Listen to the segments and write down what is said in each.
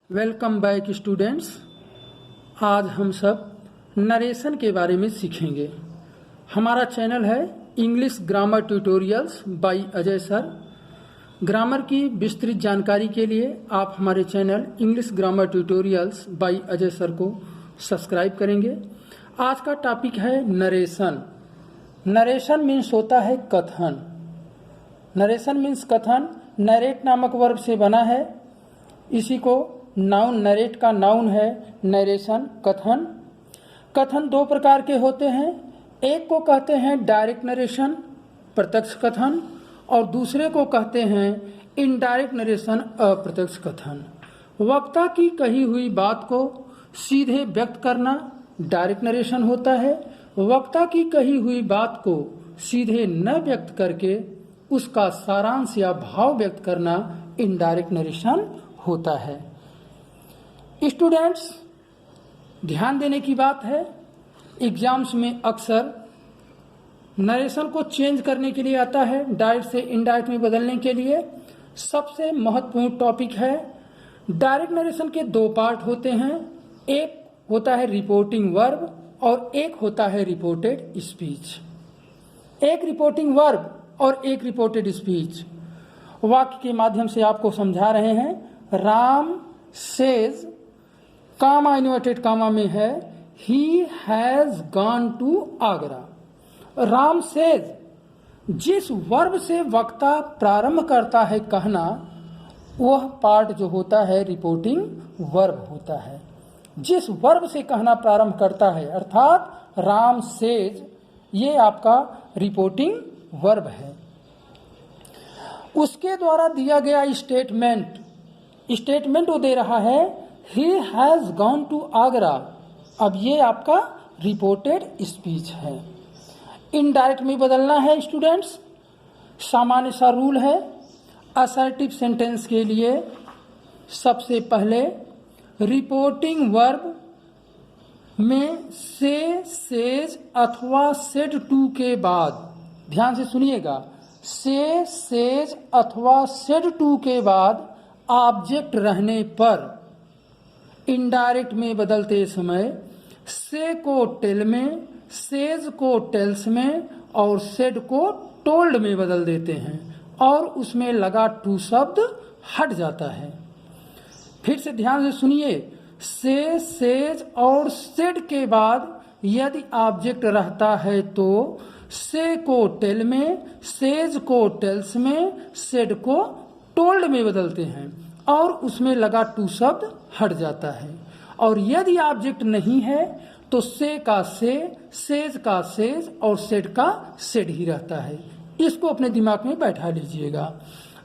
Welcome back students. आज हम सब नरेशन के बारे में सीखेंगे। हमारा चैनल है English grammar tutorials by Ajay sir. Grammar की विस्तृत जानकारी के लिए आप हमारे channel English grammar tutorials by Ajay sir को सब्सक्राइब करेंगे। आज का टॉपिक है नरेशन। नरेशन मीन्स होता है कथन। नरेशन मीन्स कथन। नरेट नामक वर्ब से बना है। इसी को नाउन, नरेट का नाउन है नरेशन, कथन। कथन दो प्रकार के होते हैं। एक को कहते हैं डायरेक्ट नरेशन, प्रत्यक्ष कथन, और दूसरे को कहते हैं इनडायरेक्ट नरेशन, अप्रत्यक्ष कथन। वक्ता की कही हुई बात को सीधे व्यक्त करना डायरेक्ट नरेशन होता है। वक्ता की कही हुई बात को सीधे न व्यक्त करके उसका सारांश या भाव व्यक्त करना इनडायरेक्ट नरेशन होता है। स्टूडेंट्स, ध्यान देने की बात है, एग्जाम्स में अक्सर नरेशन को चेंज करने के लिए आता है, डायरेक्ट से इनडायरेक्ट में बदलने के लिए। सबसे महत्वपूर्ण टॉपिक है। डायरेक्ट नरेशन के दो पार्ट होते हैं। एक होता है रिपोर्टिंग वर्ब और एक होता है रिपोर्टेड स्पीच। एक रिपोर्टिंग वर्ब और एक रिपोर्टेड स्पीच। वाक्य के माध्यम से आपको समझा रहे हैं। Ram says, comma inverted comma में है, he has gone to Agra. Ram says, जिस वर्ब से वक्ता प्रारंभ करता है कहना, वह पार्ट जो होता है रिपोर्टिंग वर्ब होता है। जिस वर्ब से कहना प्रारंभ करता है, अर्थात राम सेज, ये आपका रिपोर्टिंग वर्ब है। उसके द्वारा दिया गया स्टेटमेंट वो दे रहा है he has gone to Agra. अब ये आपका रिपोर्टेड स्पीच है। इनडायरेक्ट में बदलना है स्टूडेंट्स। सामान्य सा रूल है। असर्टिव सेंटेंस के लिए सबसे पहले रिपोर्टिंग वर्ब में से, सेज अथवा सेड टू के बाद, ध्यान से सुनिएगा, से, सेज अथवा सेड टू के बाद ऑब्जेक्ट रहने पर इनडायरेक्ट में बदलते समय से को टेल में, सेज को टेल्स में और सेड को टोल्ड में बदल देते हैं और उसमें लगा टू शब्द हट जाता है। फिर से ध्यान से सुनिए। से, सेज और सेड के बाद यदि ऑब्जेक्ट रहता है तो से को टेल में, सेज को टेल्स में, सेड को टोल्ड में बदलते हैं और उसमें लगा टू शब्द हट जाता है। और यदि ऑब्जेक्ट नहीं है तो से का से, सेज का सेज और सेड का सेड ही रहता है। इसको अपने दिमाग में बैठा लीजिएगा।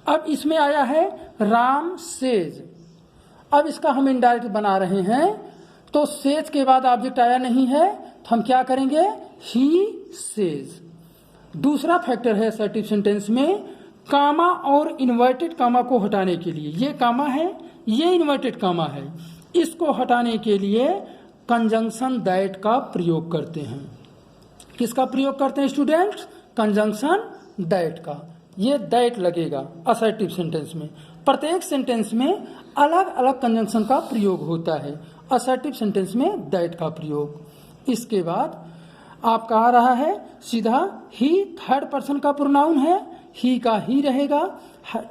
अब इसमें आया है राम सेज। अब इसका हम इनडायरेक्ट बना रहे हैं तो सेज के बाद ऑब्जेक्ट आया नहीं है तो हम क्या करेंगे, ही सेज। दूसरा फैक्टर है असर्टिव सेंटेंस में कामा और इन्वर्टेड कामा को हटाने के लिए। ये कामा है, ये इन्वर्टेड कामा है। इसको हटाने के लिए कंजंक्शन दैट का प्रयोग करते हैं। किसका प्रयोग करते हैं स्टूडेंट्स? कंजंक्शन दैट का। ये दैट लगेगा असर्टिव सेंटेंस में। प्रत्येक सेंटेंस में अलग अलग कंजंक्शन का प्रयोग होता है। असर्टिव सेंटेंस में दैट का प्रयोग। इसके बाद आपका आ रहा है सीधा ही, थर्ड पर्सन का प्रोनाउन है, ही का ही रहेगा।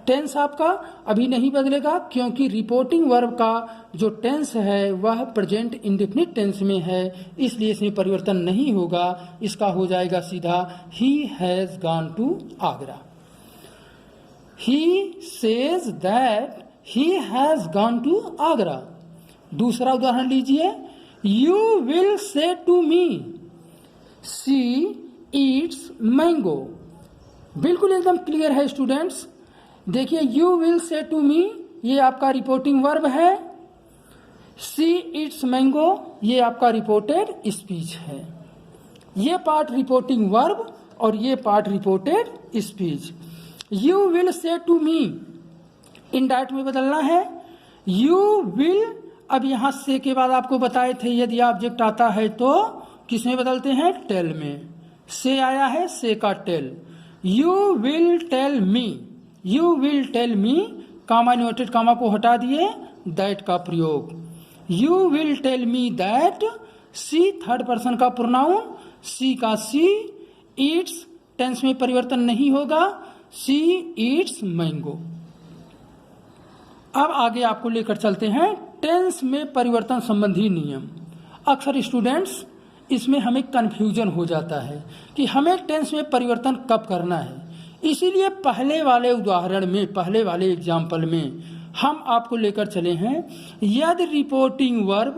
टेंस आपका अभी नहीं बदलेगा क्योंकि रिपोर्टिंग वर्ब का जो टेंस है वह प्रेजेंट इंडेफिनिट टेंस में है, इसलिए इसमें परिवर्तन नहीं होगा। इसका हो जाएगा सीधा he has gone to Agra. He says that he has gone to Agra. दूसरा उदाहरण लीजिए। You will say to me she eats mango. बिल्कुल एकदम क्लियर है स्टूडेंट्स। देखिए, you will say to me ये आपका रिपोर्टिंग वर्ब है। शी ईट्स मैंगो ये आपका रिपोर्टेड स्पीच है। ये पार्ट रिपोर्टिंग वर्ब और ये part reported speech. You will say to me indirect में बदलना है। यू विल, अब यहां से के बाद आपको बताए थे यदि ऑब्जेक्ट आता है तो किसमें बदलते हैं? टेल में। से आया है, से का tell. You will tell me, you will tell me, comma inverted comma को हटा दिए दैट का प्रयोग। You will tell me that, she third person का प्रोनाउन, सी का सी, ईट्स टेंस में परिवर्तन नहीं होगा, सी ईट्स मैंगो। अब आगे आपको लेकर चलते हैं टेंस में परिवर्तन संबंधी नियम। अक्सर स्टूडेंट्स इसमें हमें कन्फ्यूजन हो जाता है कि हमें टेंस में परिवर्तन कब करना है। इसीलिए पहले वाले उदाहरण में, पहले वाले एग्जाम्पल में हम आपको लेकर चले हैं, यदि रिपोर्टिंग वर्ब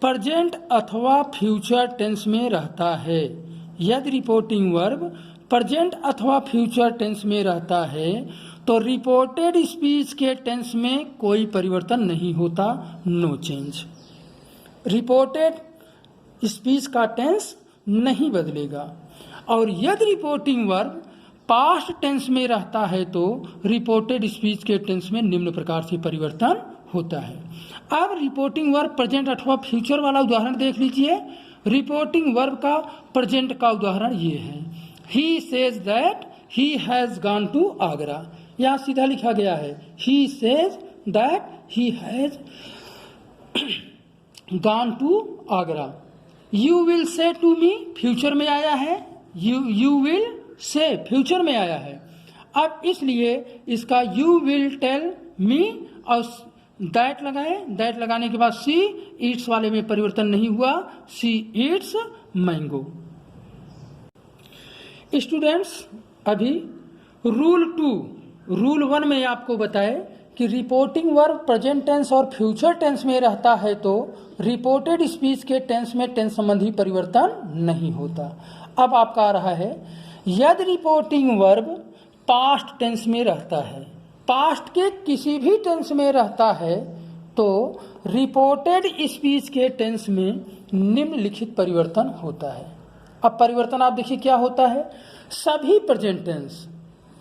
प्रेजेंट अथवा फ्यूचर टेंस में रहता है, यदि रिपोर्टिंग वर्ब प्रेजेंट अथवा फ्यूचर टेंस में रहता है तो रिपोर्टेड स्पीच के टेंस में कोई परिवर्तन नहीं होता, नो चेंज। रिपोर्टेड स्पीच का टेंस नहीं बदलेगा। और यदि रिपोर्टिंग वर्ब पास्ट टेंस में रहता है तो रिपोर्टेड स्पीच के टेंस में निम्न प्रकार से परिवर्तन होता है। अब रिपोर्टिंग वर्ब प्रेजेंट अथवा फ्यूचर वाला उदाहरण देख लीजिए। रिपोर्टिंग वर्ब का प्रेजेंट का उदाहरण ये है, he says that he has gone to Agra. यहाँ सीधा लिखा गया है, he says that he has gone to Agra. You will say to me future में आया है, यू विल से फ्यूचर में आया है। अब इसलिए इसका यू विल टेल मी और दैट लगाए, दैट लगाने के बाद सी ईट्स वाले में परिवर्तन नहीं हुआ, सी ईट्स मैंगो। स्टूडेंट्स अभी रूल 1 में आपको बताए कि रिपोर्टिंग वर्ब प्रेजेंट टेंस और फ्यूचर टेंस में रहता है तो रिपोर्टेड स्पीच के टेंस में टेंस संबंधी परिवर्तन नहीं होता। अब आपका आ रहा है, यदि रिपोर्टिंग वर्ब पास्ट टेंस में रहता है, पास्ट के किसी भी टेंस में रहता है तो रिपोर्टेड स्पीच के टेंस में निम्नलिखित परिवर्तन होता है। अब परिवर्तन आप देखिए क्या होता है, सभी प्रेजेंट टेंस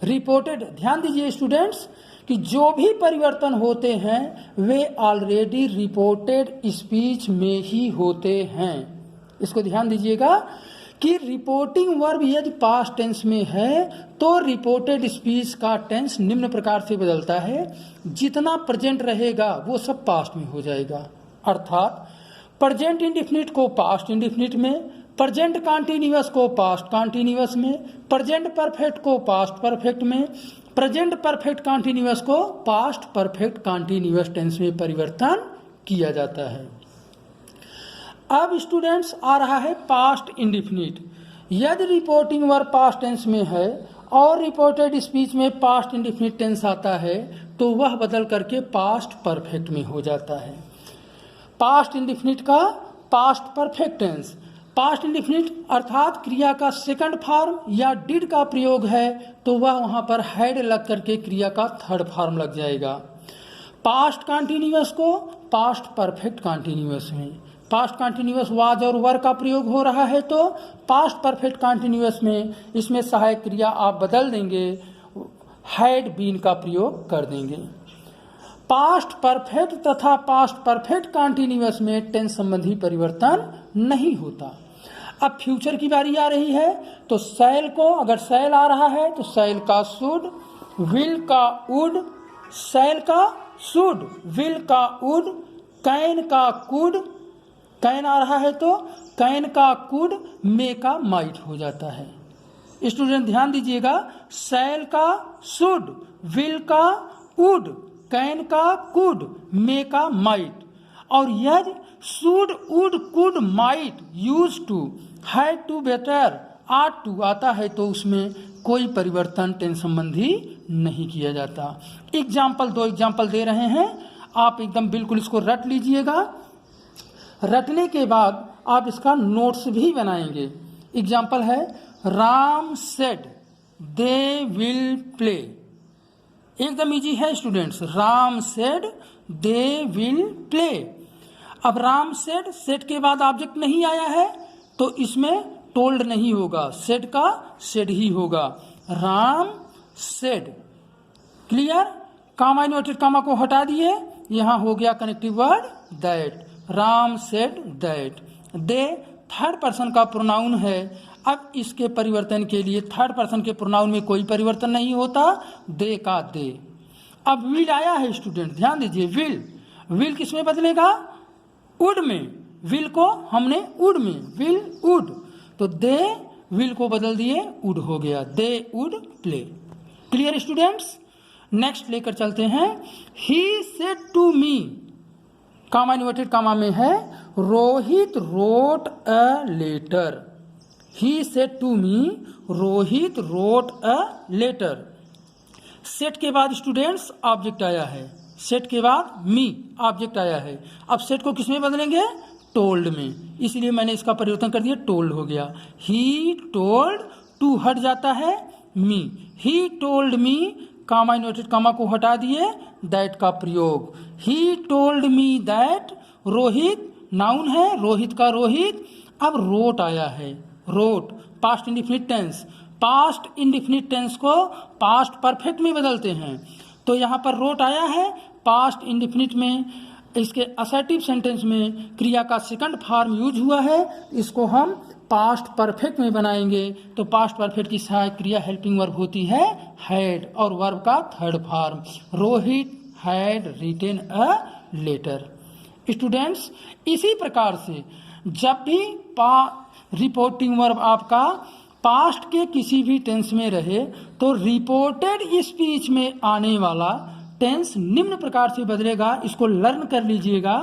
रिपोर्टेड, ध्यान दीजिए स्टूडेंट्स कि जो भी परिवर्तन होते हैं वे ऑलरेडी रिपोर्टेड स्पीच में ही होते हैं। इसको ध्यान दीजिएगा कि रिपोर्टिंग वर्ब यदि पास्ट टेंस में है तो रिपोर्टेड स्पीच का टेंस निम्न प्रकार से बदलता है, जितना प्रेजेंट रहेगा वो सब पास्ट में हो जाएगा। अर्थात प्रेजेंट इंडेफिनिट को पास्ट इंडेफिनिट में, प्रेजेंट कॉन्टिन्यूअस को पास्ट कॉन्टिन्यूअस में, प्रेजेंट परफेक्ट को पास्ट परफेक्ट में, प्रेजेंट परफेक्ट कॉन्टिन्यूअस को पास्ट परफेक्ट कॉन्टिन्यूअस टेंस में परिवर्तन किया जाता है। अब स्टूडेंट्स आ रहा है पास्ट इंडेफिनिट। यदि रिपोर्टिंग वर्ब पास्ट टेंस में है और रिपोर्टेड स्पीच में पास्ट इंडेफिनिट टेंस आता है तो वह बदल करके पास्ट परफेक्ट में हो जाता है। पास्ट इंडेफिनिट का past perfect tense, past indefinite अर्थात क्रिया का सेकंड फॉर्म या डिड का प्रयोग है तो वह वहां पर हैड लग करके क्रिया का थर्ड फॉर्म लग जाएगा। पास्ट कॉन्टिन्यूअस को पास्ट परफेक्ट कॉन्टिन्यूअस में, पास्ट कॉन्टिन्यूअस वाज और वर का प्रयोग हो रहा है तो पास्ट परफेक्ट कॉन्टिन्यूअस में इसमें सहायक क्रिया आप बदल देंगे, हैड बीन का प्रयोग कर देंगे। पास्ट परफेक्ट तथा पास्ट परफेक्ट कॉन्टिन्यूअस में टेंस संबंधी परिवर्तन नहीं होता। अब फ्यूचर की बारी आ रही है तो शैल को, अगर शैल आ रहा है तो शैल का शुड, विल का वुड, शैल का शुड, विल का वुड, कैन का कुड, कैन आ रहा है तो कैन का कुड, मे का माइट हो जाता है। स्टूडेंट ध्यान दीजिएगा, शैल का शुड, विल का वुड, कैन का कुड, मे का माइट। और यदि should, would, could, might, use to, had to, better, ought to आता है तो उसमें कोई परिवर्तन टेंस संबंधी नहीं किया जाता। एग्जाम्पल, 2 एग्जाम्पल दे रहे हैं, आप एकदम बिल्कुल इसको रट लीजिएगा। रटने के बाद आप इसका नोट्स भी बनाएंगे। एग्जाम्पल है, Ram said they will play. एकदम इजी है students, Ram said they will play. अब राम सेड, सेड के बाद ऑब्जेक्ट नहीं आया है तो इसमें टोल्ड नहीं होगा, सेड का सेड ही होगा, राम सेड। क्लियर? कामा इन्वर्टेड कामा को हटा दिए, यहां हो गया connective word that, Ram said that. They third person का प्रोनाउन है, अब इसके परिवर्तन के लिए थर्ड पर्सन के प्रोनाउन में कोई परिवर्तन नहीं होता, दे का दे। अब विल आया है स्टूडेंट, ध्यान दीजिए, विल। विल किस में बदलेगा? वुड में। विल को हमने वुड में, विल वुड, तो दे विल को बदल दिए, वुड हो गया, they would play. Clear students? Next लेकर चलते हैं। He said to me, comma inverted comma में है, Rohit wrote a letter. He said to me, Rohit wrote a letter. Said के बाद स्टूडेंट्स ऑब्जेक्ट आया है, सेट के बाद मी ऑब्जेक्ट आया है। अब सेट को किस में बदलेंगे? टोल्ड में, इसलिए मैंने इसका परिवर्तन कर दिया, टोल्ड हो गया। ही टोल्ड, टू हट जाता है, मी। ही टोल्ड मी, कामा इन्वर्टेड कामा को हटा दिए, दैट का प्रयोग। He told me that, Rohit noun है, रोहित का रोहित। अब रोट आया है, wrote past indefinite tense, past indefinite tense को पास्ट परफेक्ट में बदलते हैं। तो यहाँ पर रोट आया है, पास्ट इंडिफिनिट में इसके असर्टिव सेंटेंस में क्रिया का सेकंड फॉर्म यूज हुआ है, इसको हम पास्ट परफेक्ट में बनाएंगे। तो पास्ट परफेक्ट की सहायक क्रिया हेल्पिंग वर्ब होती है हैड, और वर्ब का third form, Rohit had written a letter. Students, इसी प्रकार से जब भी रिपोर्टिंग वर्ब आपका पास्ट के किसी भी टेंस में रहे तो रिपोर्टेड स्पीच में आने वाला टेंस निम्न प्रकार से बदलेगा, इसको लर्न कर लीजिएगा।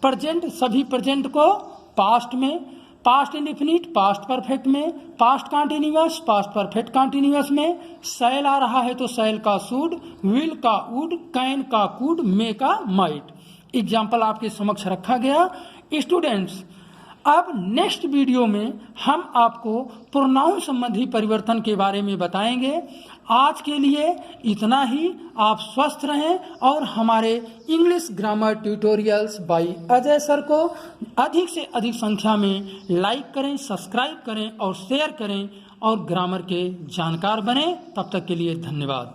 प्रेजेंट, सभी प्रेजेंट को पास्ट में, पास्ट इंडिफिनिट पास्ट परफेक्ट में, past continuous past perfect continuous में। शैल आ रहा है तो शैल का शुड, विल का वुड, कैन का कुड, मे का माइट। एग्जाम्पल आपके समक्ष रखा गया। स्टूडेंट्स, अब नेक्स्ट वीडियो में हम आपको प्रोनाउन संबंधी परिवर्तन के बारे में बताएंगे। आज के लिए इतना ही। आप स्वस्थ रहें और हमारे English grammar tutorials by Ajay sir को अधिक से अधिक संख्या में लाइक करें, सब्सक्राइब करें और शेयर करें और ग्रामर के जानकार बनें। तब तक के लिए धन्यवाद।